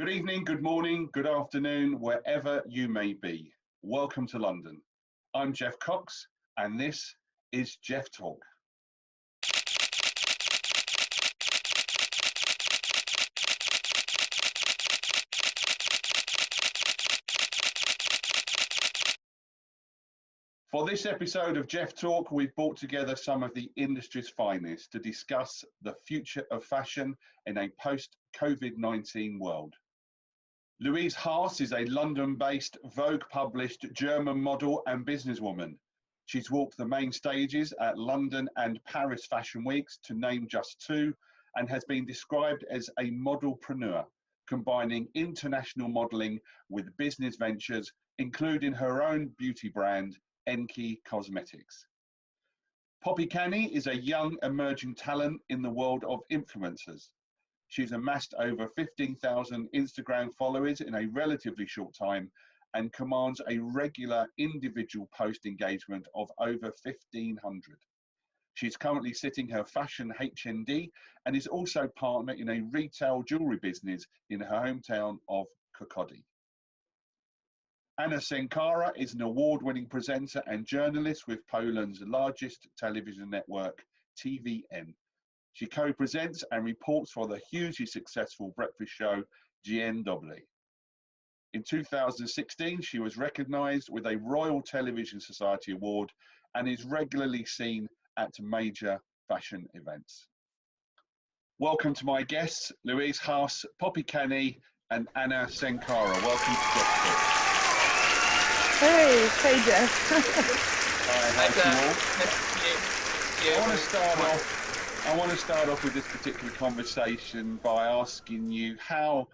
Good evening, good morning, good afternoon, wherever you may be. Welcome to London. I'm Geoff Cox, and this is Geoff Talk. For this episode of Geoff Talk, we've brought together some of the industry's finest to discuss the future of fashion in a post-Covid-19 world. Louise Haas is a London-based, Vogue-published German model and businesswoman. She's walked the main stages at London and Paris Fashion Weeks, to name just two, and has been described as a modelpreneur, combining international modelling with business ventures, including her own beauty brand, Enki Cosmetics. Poppy Canny is a young emerging talent in the world of influencers. She's amassed over 15,000 Instagram followers in a relatively short time and commands a regular individual post engagement of over 1,500. She's currently sitting her fashion HND and is also partner in a retail jewellery business in her hometown of Kirkcaldy. Anna Senkara is an award-winning presenter and journalist with Poland's largest television network, TVN. She co-presents and reports for the hugely successful breakfast show Dzień Dobry. In 2016, she was recognised with a Royal Television Society Award and is regularly seen at major fashion events. Welcome to my guests, Louise Haas, Poppy Canny and Anna Senkara. Welcome to Geoff Talk. Hey Geoff. Hi, how's you all? I want to start off with this particular conversation by asking you, how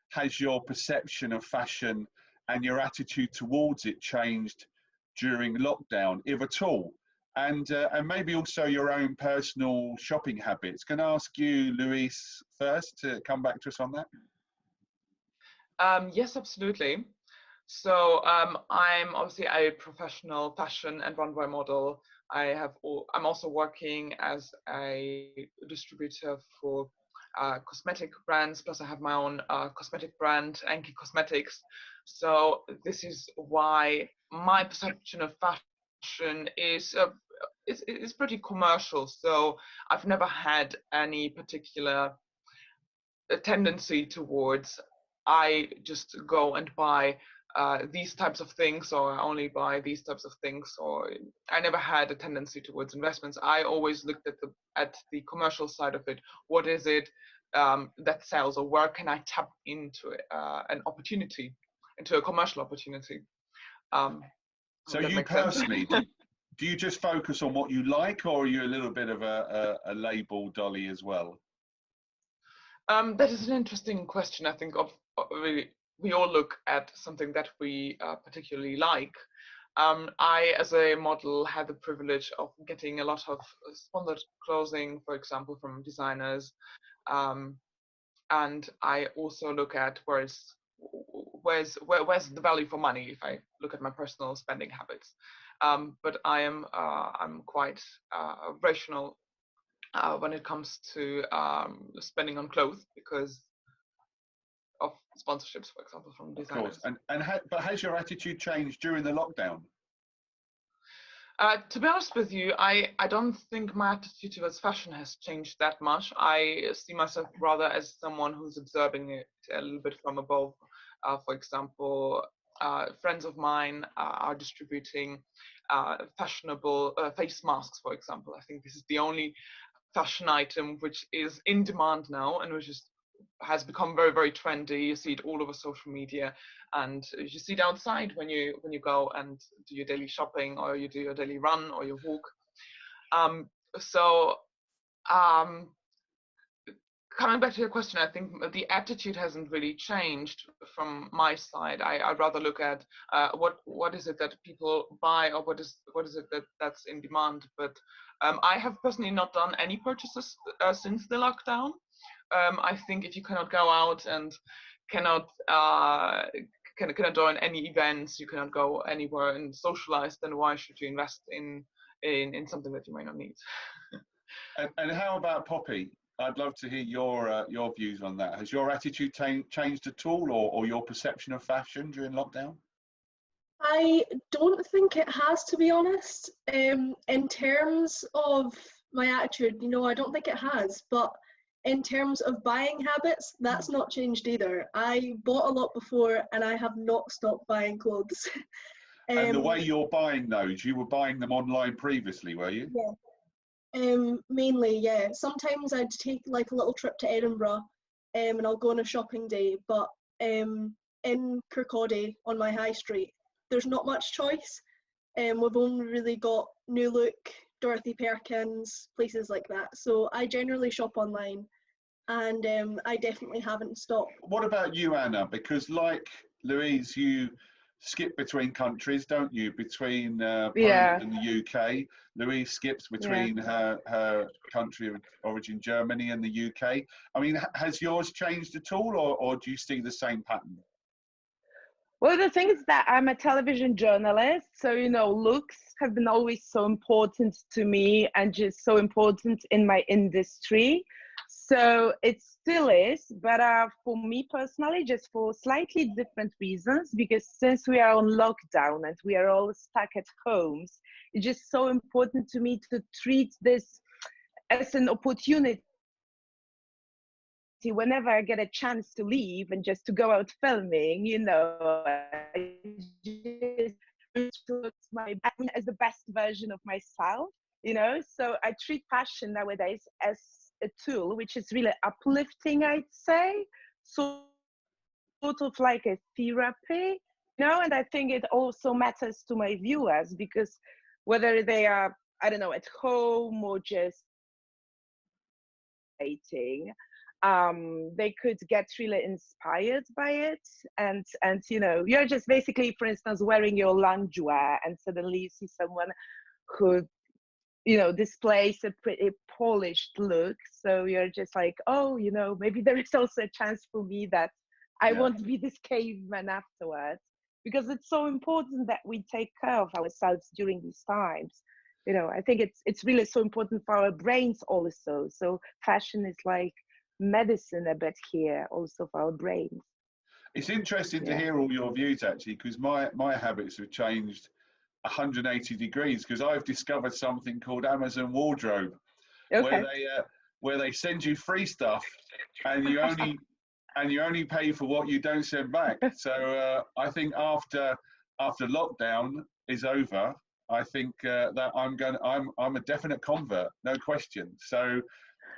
has your perception of fashion and your attitude towards it changed during lockdown, if at all? And maybe also your own personal shopping habits. Can I ask you, Louise, first to come back to us on that? Yes, absolutely. So I'm obviously a professional fashion and runway model. I'm also working as a distributor for cosmetic brands, plus I have my own cosmetic brand, Enki Cosmetics. So this is why my perception of fashion is pretty commercial. So I've never had any particular tendency towards I just go and buy these types of things, or I only buy these types of things, or I never had a tendency towards investments. I always looked at the commercial side of it. What is it that sells, or where can I tap into an opportunity, into a commercial opportunity? So you personally, do you just focus on what you like, or are you a little bit of a label dolly as well? That is an interesting question. I think we all look at something that we particularly like. I, as a model, had the privilege of getting a lot of sponsored clothing, for example, from designers. And I also look at where's the value for money if I look at my personal spending habits. But I'm quite rational when it comes to spending on clothes, because of sponsorships, for example, from designers. Of course. But has your attitude changed during the lockdown? To be honest with you, I don't think my attitude towards fashion has changed that much. I see myself rather as someone who's observing it a little bit from above. For example, friends of mine are distributing fashionable face masks, for example. I think this is the only fashion item which is in demand now, and which has become very, very trendy. You see it all over social media, and you see it outside when you go and do your daily shopping, or you do your daily run, or your walk. Coming back to your question, I think the attitude hasn't really changed from my side. I'd rather look at what is it that people buy, or what is it that's in demand. But I have personally not done any purchases since the lockdown. I think if you cannot go out and cannot join any events, you cannot go anywhere and socialize, then why should you invest in something that you may not need? And how about Poppy? I'd love to hear your views on that. Has your attitude changed at all, or your perception of fashion during lockdown? I don't think it has, to be honest. In terms of my attitude, I don't think it has. But in terms of buying habits, that's not changed either. I bought a lot before, and I have not stopped buying clothes. And the way you're buying those, you were buying them online previously, were you? Yeah. Mainly, yeah. Sometimes I'd take like a little trip to Edinburgh, and I'll go on a shopping day. But in Kirkcaldy on my high street, there's not much choice. We've only really got New Look, Dorothy Perkins, places like that. So I generally shop online, and I definitely haven't stopped. What about you, Anna? Because like Louise, you skip between countries, don't you? Between Poland and the UK. Louise skips between her country of origin, Germany, and the UK. I mean, has yours changed at all, or do you see the same pattern? Well, the thing is that I'm a television journalist, so looks have been always so important to me and just so important in my industry. So it still is, but for me personally, just for slightly different reasons, because since we are on lockdown and we are all stuck at homes, it's just so important to me to treat this as an opportunity whenever I get a chance to leave and just to go out filming, I just look as the best version of myself, So I treat fashion nowadays as a tool which is really uplifting, I'd say, sort of like a therapy, and I think it also matters to my viewers because whether they are, I don't know, at home or just dating, they could get really inspired by it, and you're just basically, for instance, wearing your loungewear and suddenly you see someone who displays a pretty polished look, so you're just like, oh, maybe there is also a chance for me that I won't be this caveman afterwards, because it's so important that we take care of ourselves during these times. I think it's really so important for our brains also, so fashion is like medicine a bit here also for our brains. It's interesting to hear all your views, actually, because my habits have changed 180 degrees, because I've discovered something called Amazon Wardrobe, where they send you free stuff and you only pay for what you don't send back. So I think after lockdown is over, I think that I'm a definite convert, no question. So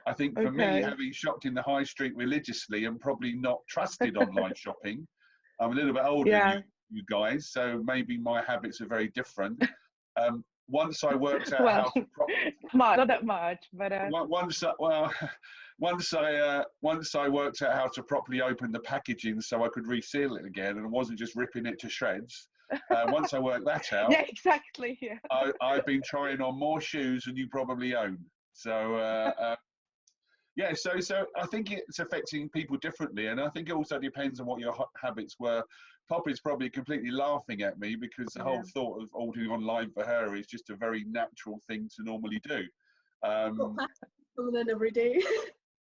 I think for me, having shopped in the high street religiously and probably not trusted online shopping, I'm a little bit older than you guys, so maybe my habits are very different. Once I worked out how to not that much, but once I worked out how to properly open the packaging so I could reseal it again and wasn't just ripping it to shreds. Once I worked that out, exactly. I've been trying on more shoes than you probably own. So so I think it's affecting people differently, and I think it also depends on what your habits were. Poppy's probably completely laughing at me because the whole thought of ordering online for her is just a very natural thing to normally do. Coming in every day.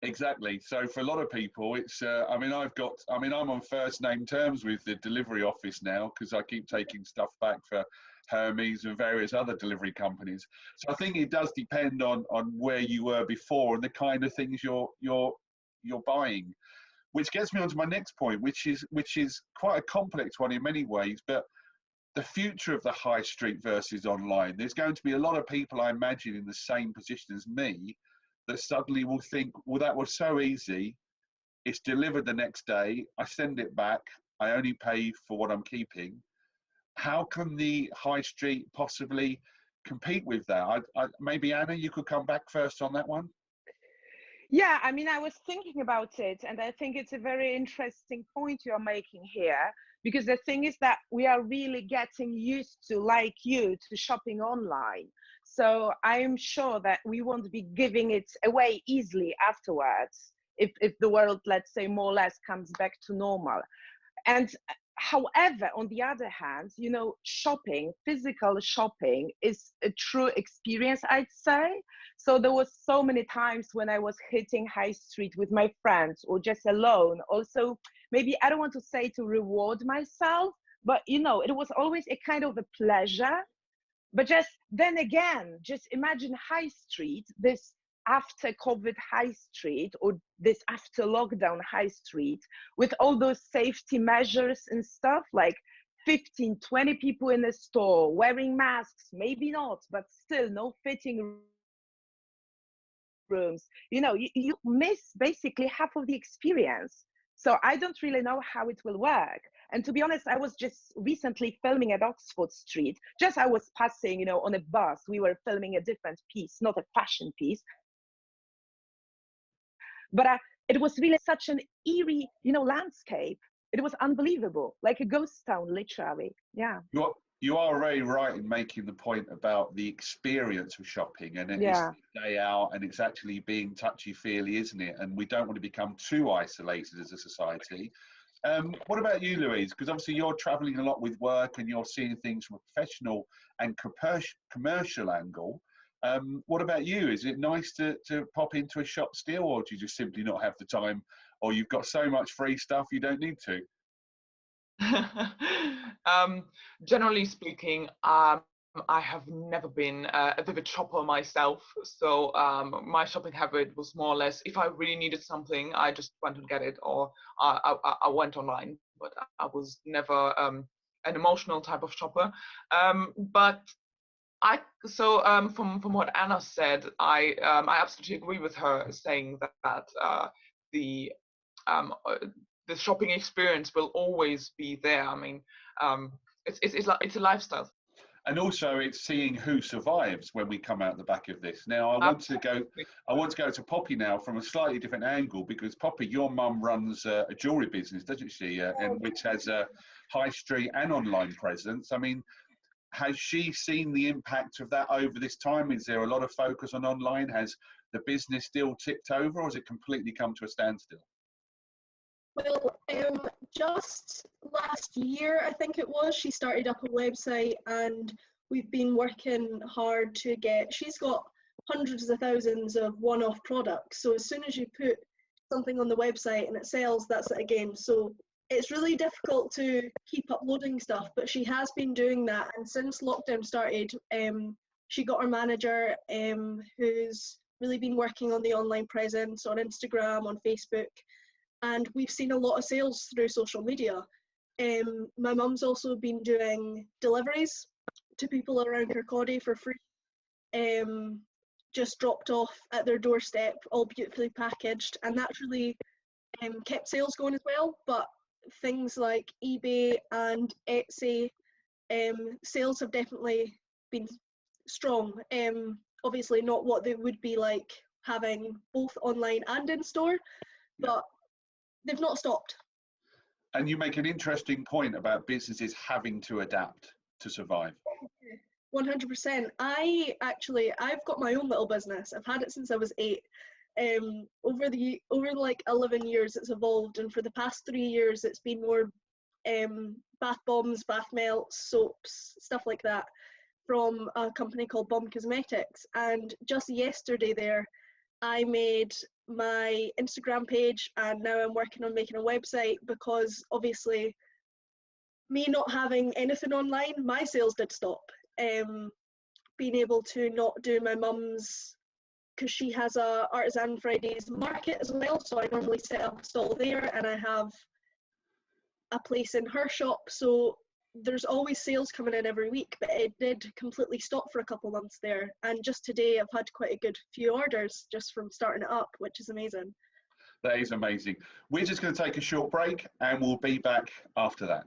Exactly. So for a lot of people, it's. I'm on first name terms with the delivery office now because I keep taking stuff back for Hermes and various other delivery companies. So I think it does depend on where you were before and the kind of things you're buying, which gets me on to my next point, which is quite a complex one in many ways, but the future of the high street versus online. There's going to be a lot of people, I imagine, in the same position as me that suddenly will think, well, that was so easy. It's delivered the next day. I send it back. I only pay for what I'm keeping. How can the high street possibly compete with that? Maybe Anna, you could come back first on that one. Yeah, I was thinking about it, and I think it's a very interesting point you're making here, because the thing is that we are really getting used to, like you, to shopping online. So I'm sure that we won't be giving it away easily afterwards if the world, let's say, more or less comes back to normal. And however, on the other hand, you know, shopping, physical shopping is a true experience, I'd say. So there was so many times when I was hitting high street with my friends or just alone. Also, maybe I don't want to say to reward myself, but you know, it was always a kind of a pleasure. But just then again, just imagine high street, this after COVID high street, or this after lockdown high street, with all those safety measures and stuff, like 15, 20 people in the store wearing masks, maybe not, but still no fitting rooms. You know, you miss basically half of the experience. So I don't really know how it will work. And to be honest, I was just recently filming at Oxford Street. Just I was passing, you know, on a bus. We were filming a different piece, not a fashion piece. But it was really such an eerie, you know, landscape. It was unbelievable, like a ghost town, literally. Yeah. You are very right in making the point about the experience of shopping, and it's Yeah. day out, and it's actually being touchy-feely, isn't it? And we don't want to become too isolated as a society. What about you, Louise? Because obviously you're traveling a lot with work and you're seeing things from a professional and commercial angle. What about you? Is it nice to pop into a shop still, or do you just simply not have the time, or you've got so much free stuff you don't need to? Generally speaking, I have never been a vivid shopper myself, so my shopping habit was more or less, if I really needed something, I just went and get it, or I went online, but I was never an emotional type of shopper. But from what Anna said, I absolutely agree with her, saying that the the shopping experience will always be there. I mean, it's a lifestyle. And also, it's seeing who survives when we come out the back of this. Now, I want to go to Poppy now from a slightly different angle, because Poppy, your mum runs a jewellery business, doesn't she? And which has a high street and online presence. I mean, has she seen the impact of that over this time? Is there a lot of focus on online? Has the business still tipped over, or has it completely come to a standstill? Well, just last year, I think it was, she started up a website, and we've been working hard to get, she's got hundreds of thousands of one-off products. So as soon as you put something on the website and it sells, that's it again. So it's really difficult to keep uploading stuff, but she has been doing that. And since lockdown started, she got her manager, who's really been working on the online presence on Instagram, on Facebook. And we've seen a lot of sales through social media. My mum's also been doing deliveries to people around Kirkcaldy for free, just dropped off at their doorstep, all beautifully packaged, and that's really kept sales going as well. But things like eBay and Etsy, sales have definitely been strong. Obviously not what they would be like having both online and in store, but they've not stopped. And you make an interesting point about businesses having to adapt to survive. 100%. I've got my own little business. I've had it since I was 8. Over like 11 years it's evolved, and for the past 3 years it's been more bath bombs, bath melts, soaps, stuff like that, from a company called Bomb Cosmetics. And just yesterday there, I made my Instagram page, and now I'm working on making a website, because obviously me not having anything online, my sales did stop. Being able to not do my mum's, because she has a Artisan Fridays market as well, so I normally set up a stall there, and I have a place in her shop, so there's always sales coming in every week. But it did completely stop for a couple months there, and just today I've had quite a good few orders just from starting it up, which is amazing. That is amazing. We're just going to take a short break, and we'll be back after that.